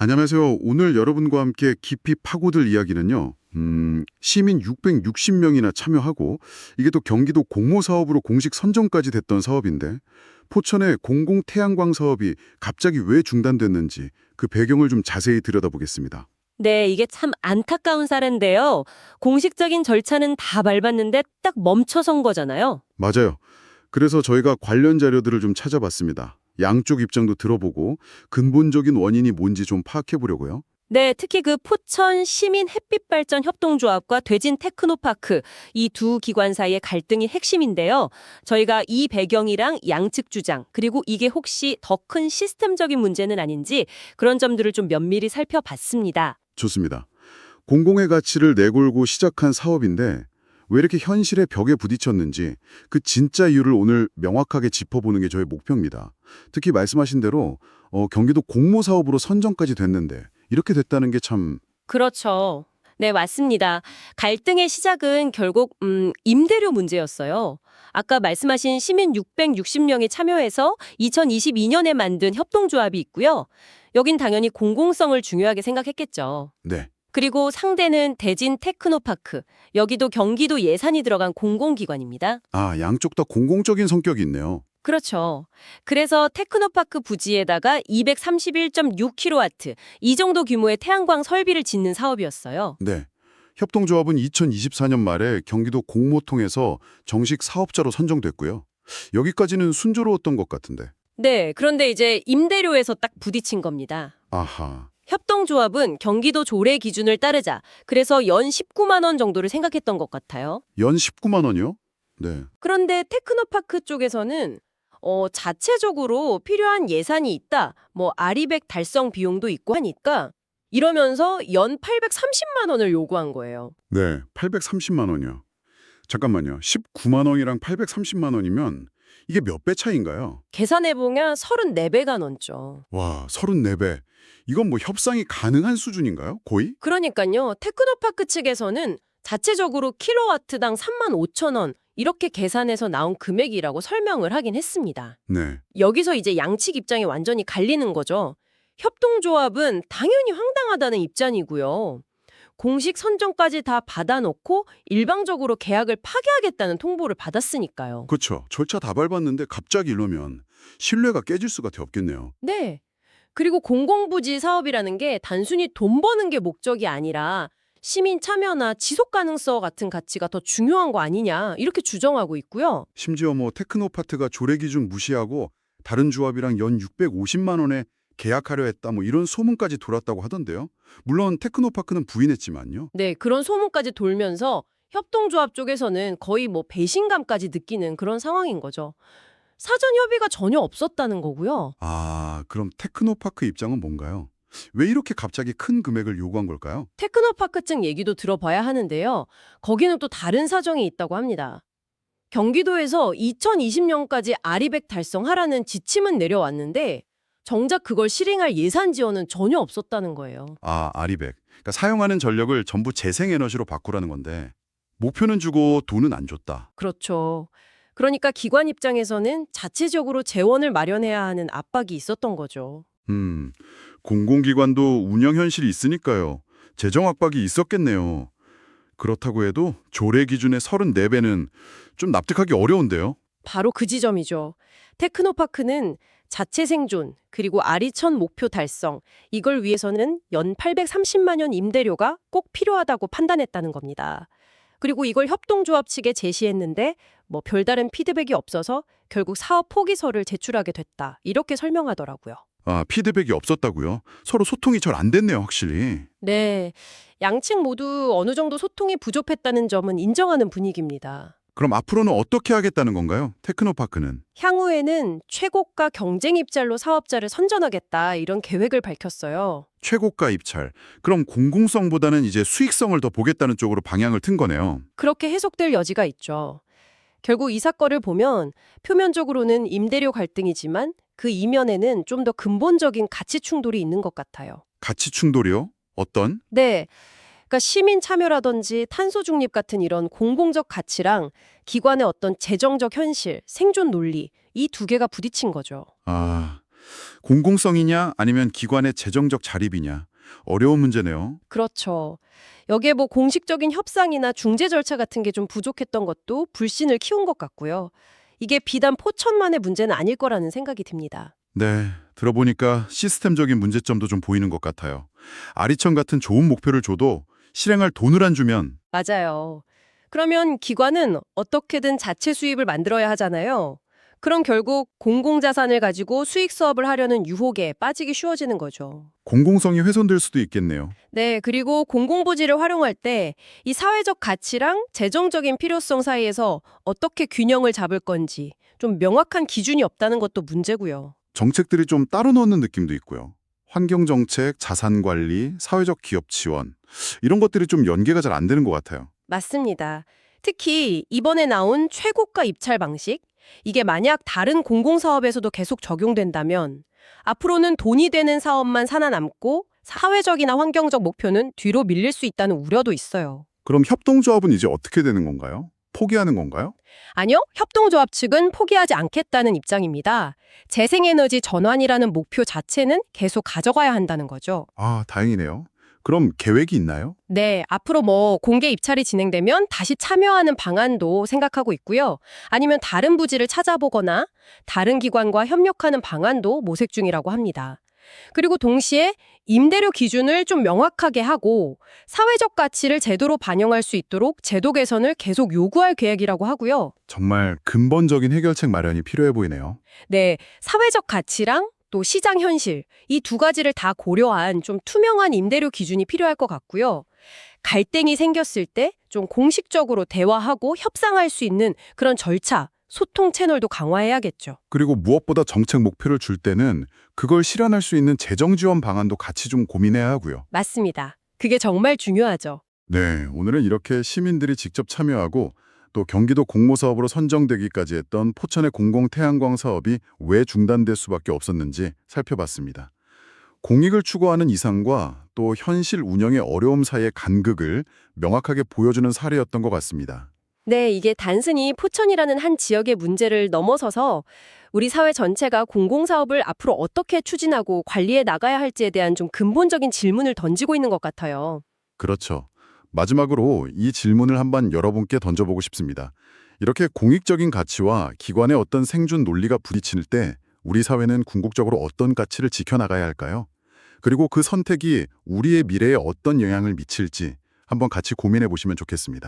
안녕하세요. 오늘 여러분과 함께 깊이 파고들 이야기는요. 시민 660명이나 참여하고 이게 또 경기도 공모 사업으로 공식 선정까지 됐던 사업인데 포천의 공공 태양광 사업이 갑자기 왜 중단됐는지 그 배경을 좀 자세히 들여다보겠습니다. 네, 이게 참 안타까운 사례인데요. 공식적인 절차는 다 밟았는데 딱 멈춰선 거잖아요. 맞아요. 그래서 저희가 관련 자료들을 좀 찾아봤습니다. 양쪽 입장도 들어보고 근본적인 원인이 뭔지 좀 파악해 보려고요. 네, 특히 그 포천 시민 햇빛발전 협동조합과 대진 테크노파크 이 두 기관 사이의 갈등이 핵심인데요. 저희가 이 배경이랑 양측 주장, 그리고 이게 혹시 더 큰 시스템적인 문제는 아닌지 그런 점들을 좀 면밀히 살펴봤습니다. 좋습니다. 공공의 가치를 내걸고 시작한 사업인데 왜 이렇게 현실의 벽에 부딪혔는지 그 진짜 이유를 오늘 명확하게 짚어보는 게 저의 목표입니다. 특히 말씀하신 대로 경기도 공모 사업으로 선정까지 됐는데 이렇게 됐다는 게 참 그렇죠. 네, 맞습니다. 갈등의 시작은 결국 임대료 문제였어요. 아까 말씀하신 시민 660명이 참여해서 2022년에 만든 협동조합이 있고요. 여긴 당연히 공공성을 중요하게 생각했겠죠. 네. 그리고 상대는 대진 테크노파크. 여기도 경기도 예산이 들어간 공공기관입니다. 아, 양쪽 다 공공적인 성격이 있네요. 그렇죠. 그래서 테크노파크 부지에다가 231.6kW 이 정도 규모의 태양광 설비를 짓는 사업이었어요. 네. 협동조합은 2024년 말에 경기도 공모통해서 정식 사업자로 선정됐고요. 여기까지는 순조로웠던 것 같은데. 네, 그런데 이제 임대료에서 딱 부딪힌 겁니다. 아하. 협동조합은 경기도 조례 기준을 따르자 그래서 연 19만 원 정도를 생각했던 것 같아요. 연 19만 원이요? 네. 그런데 테크노파크 쪽에서는 자체적으로 필요한 예산이 있다. 뭐 아리백 달성 비용도 있고 하니까 이러면서 연 830만 원을 요구한 거예요. 네, 830만 원이요. 잠깐만요. 19만 원이랑 830만 원이면 이게 몇 배 차이인가요? 계산해보면 34배가 넘죠. 와, 34배. 이건 뭐 협상이 가능한 수준인가요? 거의? 그러니까요. 테크노파크 측에서는 자체적으로 킬로와트당 3만 5천 원 이렇게 계산해서 나온 금액이라고 설명을 하긴 했습니다. 네. 여기서 이제 양측 입장이 완전히 갈리는 거죠. 협동조합은 당연히 황당하다는 입장이고요. 공식 선정까지 다 받아놓고 일방적으로 계약을 파기하겠다는 통보를 받았으니까요. 그렇죠. 절차 다 밟았는데 갑자기 이러면 신뢰가 깨질 수가 없겠네요. 네. 그리고 공공부지 사업이라는 게 단순히 돈 버는 게 목적이 아니라 시민 참여나 지속 가능성 같은 가치가 더 중요한 거 아니냐 이렇게 주장하고 있고요. 심지어 뭐 테크노파트가 조례 기준 무시하고 다른 조합이랑 연 650만 원에 계약하려 했다 뭐 이런 소문까지 돌았다고 하던데요. 물론 테크노파크는 부인했지만요. 네, 그런 소문까지 돌면서 협동조합 쪽에서는 거의 뭐 배신감까지 느끼는 그런 상황인 거죠. 사전 협의가 전혀 없었다는 거고요. 아, 그럼 테크노파크 입장은 뭔가요? 왜 이렇게 갑자기 큰 금액을 요구한 걸까요? 테크노파크 측 얘기도 들어봐야 하는데요. 거기는 또 다른 사정이 있다고 합니다. 경기도에서 2020년까지 아리백 달성하라는 지침은 내려왔는데 정작 그걸 실행할 예산 지원은 전혀 없었다는 거예요. 아, 아리백. 그러니까 사용하는 전력을 전부 재생에너지로 바꾸라는 건데 목표는 주고 돈은 안 줬다. 그렇죠. 그러니까 기관 입장에서는 자체적으로 재원을 마련해야 하는 압박이 있었던 거죠. 공공기관도 운영 현실이 있으니까요. 재정 압박이 있었겠네요. 그렇다고 해도 조례 기준의 34배는 좀 납득하기 어려운데요. 바로 그 지점이죠. 테크노파크는 자체 생존, 그리고 아리천 목표 달성, 이걸 위해서는 연 830만 원 임대료가 꼭 필요하다고 판단했다는 겁니다. 그리고 이걸 협동조합 측에 제시했는데 뭐 별다른 피드백이 없어서 결국 사업 포기서를 제출하게 됐다. 이렇게 설명하더라고요. 아, 피드백이 없었다고요? 서로 소통이 잘 안 됐네요, 확실히. 네, 양측 모두 어느 정도 소통이 부족했다는 점은 인정하는 분위기입니다. 그럼 앞으로는 어떻게 하겠다는 건가요? 테크노파크는. 향후에는 최고가 경쟁 입찰로 사업자를 선전하겠다 이런 계획을 밝혔어요. 최고가 입찰. 그럼 공공성보다는 이제 수익성을 더 보겠다는 쪽으로 방향을 튼 거네요. 그렇게 해석될 여지가 있죠. 결국 이 사건을 보면 표면적으로는 임대료 갈등이지만 그 이면에는 좀 더 근본적인 가치 충돌이 있는 것 같아요. 가치 충돌이요? 어떤? 네. 그러니까 시민 참여라든지 탄소 중립 같은 이런 공공적 가치랑 기관의 어떤 재정적 현실, 생존 논리 이 두 개가 부딪힌 거죠. 아, 공공성이냐 아니면 기관의 재정적 자립이냐. 어려운 문제네요. 그렇죠. 여기에 뭐 공식적인 협상이나 중재 절차 같은 게 좀 부족했던 것도 불신을 키운 것 같고요. 이게 비단 포천만의 문제는 아닐 거라는 생각이 듭니다. 네, 들어보니까 시스템적인 문제점도 좀 보이는 것 같아요. 아리천 같은 좋은 목표를 줘도 실행할 돈을 안 주면 맞아요. 그러면 기관은 어떻게든 자체 수입을 만들어야 하잖아요. 그럼 결국 공공자산을 가지고 수익 사업을 하려는 유혹에 빠지기 쉬워지는 거죠. 공공성이 훼손될 수도 있겠네요. 네, 그리고 공공부지를 활용할 때 이 사회적 가치랑 재정적인 필요성 사이에서 어떻게 균형을 잡을 건지 좀 명확한 기준이 없다는 것도 문제고요. 정책들이 좀 따로 넣는 느낌도 있고요. 환경정책, 자산관리, 사회적 기업 지원 이런 것들이 좀 연계가 잘 안 되는 것 같아요. 맞습니다. 특히 이번에 나온 최고가 입찰 방식, 이게 만약 다른 공공사업에서도 계속 적용된다면 앞으로는 돈이 되는 사업만 살아남고 사회적이나 환경적 목표는 뒤로 밀릴 수 있다는 우려도 있어요. 그럼 협동조합은 이제 어떻게 되는 건가요? 포기하는 건가요? 아니요, 협동조합 측은 포기하지 않겠다는 입장입니다. 재생에너지 전환이라는 목표 자체는 계속 가져가야 한다는 거죠. 아, 다행이네요. 그럼 계획이 있나요? 네, 앞으로 뭐 공개 입찰이 진행되면 다시 참여하는 방안도 생각하고 있고요. 아니면 다른 부지를 찾아보거나 다른 기관과 협력하는 방안도 모색 중이라고 합니다. 그리고 동시에 임대료 기준을 좀 명확하게 하고 사회적 가치를 제도로 반영할 수 있도록 제도 개선을 계속 요구할 계획이라고 하고요. 정말 근본적인 해결책 마련이 필요해 보이네요. 네, 사회적 가치랑 또 시장 현실, 이 두 가지를 다 고려한 좀 투명한 임대료 기준이 필요할 것 같고요. 갈등이 생겼을 때 좀 공식적으로 대화하고 협상할 수 있는 그런 절차, 소통 채널도 강화해야겠죠. 그리고 무엇보다 정책 목표를 줄 때는 그걸 실현할 수 있는 재정 지원 방안도 같이 좀 고민해야 하고요. 맞습니다. 그게 정말 중요하죠. 네, 오늘은 이렇게 시민들이 직접 참여하고 또 경기도 공모사업으로 선정되기까지 했던 포천의 공공 태양광 사업이 왜 중단될 수밖에 없었는지 살펴봤습니다. 공익을 추구하는 이상과 또 현실 운영의 어려움 사이의 간극을 명확하게 보여주는 사례였던 것 같습니다. 네, 이게 단순히 포천이라는 한 지역의 문제를 넘어서서 우리 사회 전체가 공공사업을 앞으로 어떻게 추진하고 관리해 나가야 할지에 대한 좀 근본적인 질문을 던지고 있는 것 같아요. 그렇죠. 마지막으로 이 질문을 한번 여러분께 던져보고 싶습니다. 이렇게 공익적인 가치와 기관의 어떤 생존 논리가 부딪힐 때 우리 사회는 궁극적으로 어떤 가치를 지켜나가야 할까요? 그리고 그 선택이 우리의 미래에 어떤 영향을 미칠지 한번 같이 고민해 보시면 좋겠습니다.